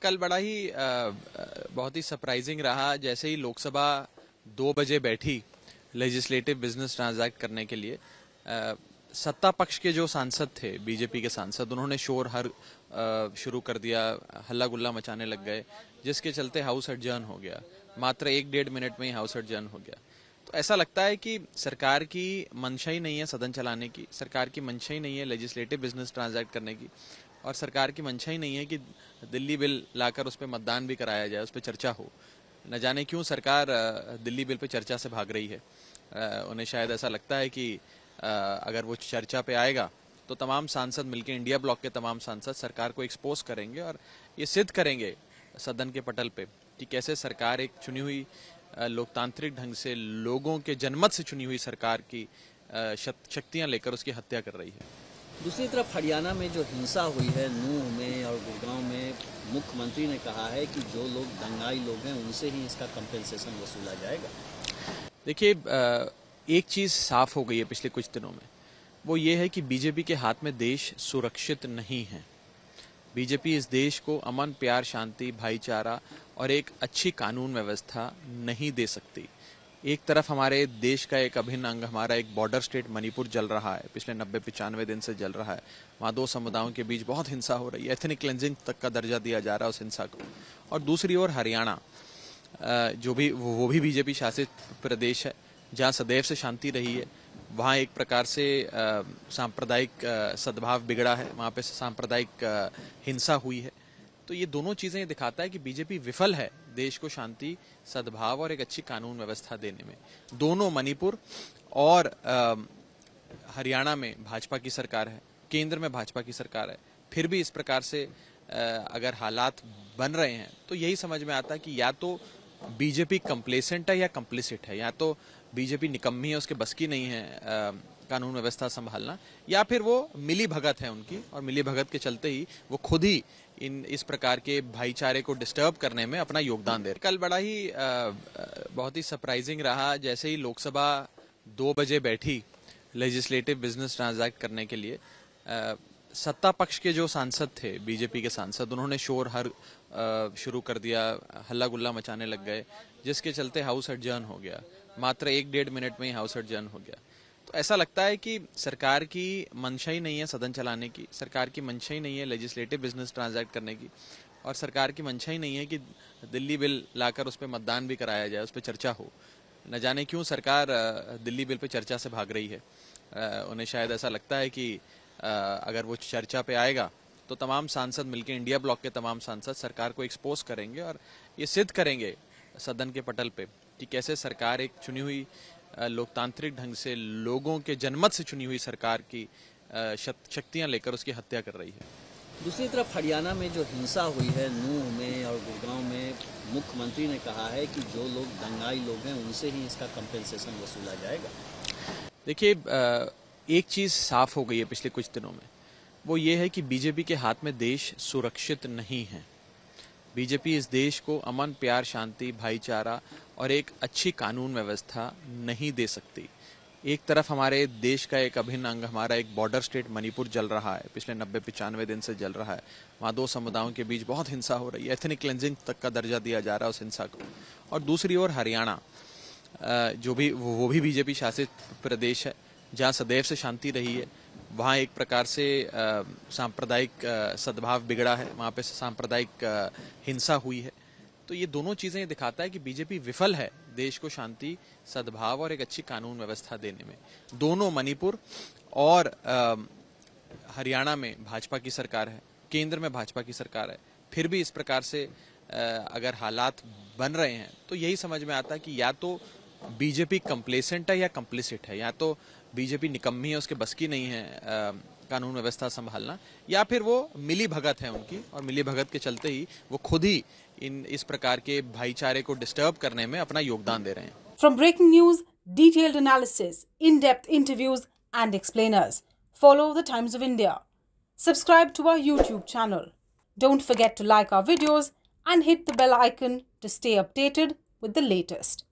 कल बड़ा ही बहुत ही सरप्राइजिंग रहा। जैसे ही लोकसभा 2 बजे बैठी लेजिस्लेटिव बिजनेस ट्रांजैक्ट करने के लिए, सत्ता पक्ष के जो सांसद थे, बीजेपी के सांसद, उन्होंने शोर शुरू कर दिया, हल्ला गुल्ला मचाने लग गए, जिसके चलते हाउस एडजर्न हो गया। मात्र 1-1.5 मिनट में ही हाउस एडजर्न हो गया। तो ऐसा लगता है कि सरकार की मंशा ही नहीं है सदन चलाने की, सरकार की मंशा ही नहीं है लेजिस्लेटिव बिजनेस ट्रांजैक्ट करने की, और सरकार की मंशा ही नहीं है कि दिल्ली बिल लाकर उस पर मतदान भी कराया जाए, उस पर चर्चा हो। न जाने क्यों सरकार दिल्ली बिल पे चर्चा से भाग रही है। उन्हें शायद ऐसा लगता है कि अगर वो चर्चा पे आएगा तो तमाम सांसद मिलकर, इंडिया ब्लॉक के तमाम सांसद सरकार को एक्सपोज करेंगे और ये सिद्ध करेंगे सदन के पटल पे कि कैसे सरकार एक चुनी हुई, लोकतांत्रिक ढंग से लोगों के जनमत से चुनी हुई सरकार की शक्तियां लेकर उसकी हत्या कर रही है। दूसरी तरफ हरियाणा में जो हिंसा हुई है नूंह में और गुड़गांव में, मुख्यमंत्री ने कहा है कि जो लोग दंगाई लोग हैं उनसे ही इसका कंपेंसेशन वसूला जाएगा। देखिए, एक चीज साफ हो गई है पिछले कुछ दिनों में, वो ये है कि बीजेपी के हाथ में देश सुरक्षित नहीं है। बीजेपी इस देश को अमन, प्यार, शांति, भाईचारा और एक अच्छी कानून व्यवस्था नहीं दे सकती। एक तरफ हमारे देश का एक अभिन्न अंग, हमारा एक बॉर्डर स्टेट मणिपुर जल रहा है, पिछले 90-95 दिन से जल रहा है। वहाँ 2 समुदायों के बीच बहुत हिंसा हो रही है, एथनिक क्लेंजिंग तक का दर्जा दिया जा रहा है उस हिंसा को। और दूसरी ओर हरियाणा, जो भी वो भी बीजेपी शासित प्रदेश है, जहाँ सदैव से शांति रही है। वहाँ एक प्रकार से सांप्रदायिक सद्भाव बिगड़ा है, वहाँ पे सांप्रदायिक हिंसा हुई है। तो ये दोनों चीजें दिखाता है कि बीजेपी विफल है देश को शांति, सद्भाव और एक अच्छी कानून व्यवस्था देने में। दोनों, मणिपुर और हरियाणा में भाजपा की सरकार है, केंद्र में भाजपा की सरकार है, फिर भी इस प्रकार से अगर हालात बन रहे हैं तो यही समझ में आता है कि या तो बीजेपी कंप्लेसेंट है या कंप्लिसिट है, या तो बीजेपी निकम्मी है, उसके बस की नहीं है कानून व्यवस्था संभालना, या फिर वो मिली भगत है उनकी, और मिली भगत के चलते ही वो खुद ही इस प्रकार के भाईचारे को डिस्टर्ब करने में अपना योगदान दे रहे। कल बड़ा ही बहुत ही सरप्राइजिंग रहा। जैसे ही लोकसभा 2 बजे बैठी लेजिस्लेटिव बिजनेस ट्रांजैक्ट करने के लिए, सत्ता पक्ष के जो सांसद थे, बीजेपी के सांसद, उन्होंने शोर शुरू कर दिया, हल्ला गुल्ला मचाने लग गए, जिसके चलते हाउस एडजर्न हो गया। मात्र 1-1.5 मिनट में ही हाउस एडजर्न हो गया। तो ऐसा लगता है कि सरकार की मंशा ही नहीं है सदन चलाने की, सरकार की मंशा ही नहीं है लेजिस्लेटिव बिजनेस ट्रांजैक्ट करने की, और सरकार की मंशा ही नहीं है कि दिल्ली बिल लाकर उस पर मतदान भी कराया जाए, उस पर चर्चा हो। न जाने क्यों सरकार दिल्ली बिल पे चर्चा से भाग रही है। उन्हें शायद ऐसा लगता है कि अगर वो चर्चा पे आएगा तो तमाम सांसद मिलकर, इंडिया ब्लॉक के तमाम सांसद सरकार को एक्सपोज करेंगे और ये सिद्ध करेंगे सदन के पटल पे कि कैसे सरकार एक चुनी हुई, लोकतांत्रिक ढंग से लोगों के जनमत से चुनी हुई सरकार की शक्तियां लेकर उसकी हत्या कर रही है। दूसरी तरफ हरियाणा में जो हिंसा हुई है नूंह में और गुड़गांव में, मुख्यमंत्री ने कहा है कि जो लोग दंगाई लोग हैं उनसे ही इसका कंपेंसेशन वसूला जाएगा। देखिए, एक चीज साफ हो गई है पिछले कुछ दिनों में, वो ये है कि बीजेपी के हाथ में देश सुरक्षित नहीं है। बीजेपी इस देश को अमन, प्यार, शांति, भाईचारा और एक अच्छी कानून व्यवस्था नहीं दे सकती। एक तरफ हमारे देश का एक अभिन्न अंग, हमारा एक बॉर्डर स्टेट मणिपुर जल रहा है, पिछले 90-95 दिन से जल रहा है। वहाँ 2 समुदायों के बीच बहुत हिंसा हो रही है, एथनिक क्लेंजिंग तक का दर्जा दिया जा रहा है उस हिंसा को। और दूसरी ओर हरियाणा, जो भी वो भी बीजेपी शासित प्रदेश है, जहाँ सदैव से शांति रही है। वहाँ एक प्रकार से सांप्रदायिक सद्भाव बिगड़ा है, वहाँ पे सांप्रदायिक हिंसा हुई है। तो ये दोनों चीजें दिखाता है कि बीजेपी विफल है देश को शांति, सद्भाव और एक अच्छी कानून व्यवस्था देने में। दोनों, मणिपुर और हरियाणा में भाजपा की सरकार है, केंद्र में भाजपा की सरकार है, फिर भी इस प्रकार से अगर हालात बन रहे हैं तो यही समझ में आता है कि या तो बीजेपी कंप्लेसेंट है या कंप्लिसिट है, या तो बीजेपी निकम्मी है, उसके बस की नहीं है कानून व्यवस्था संभालना, या फिर वो मिली भगत है उनकी, और मिली भगत के चलते ही वो खुद ही इस प्रकार के भाईचारे को डिस्टर्ब करने में अपना योगदान दे रहे हैं। From breaking news, detailed analysis, in-depth interviews and explainers, follow the Times of India. Subscribe to our YouTube channel. Don't forget to like our videos and hit the bell icon to stay updated with the latest.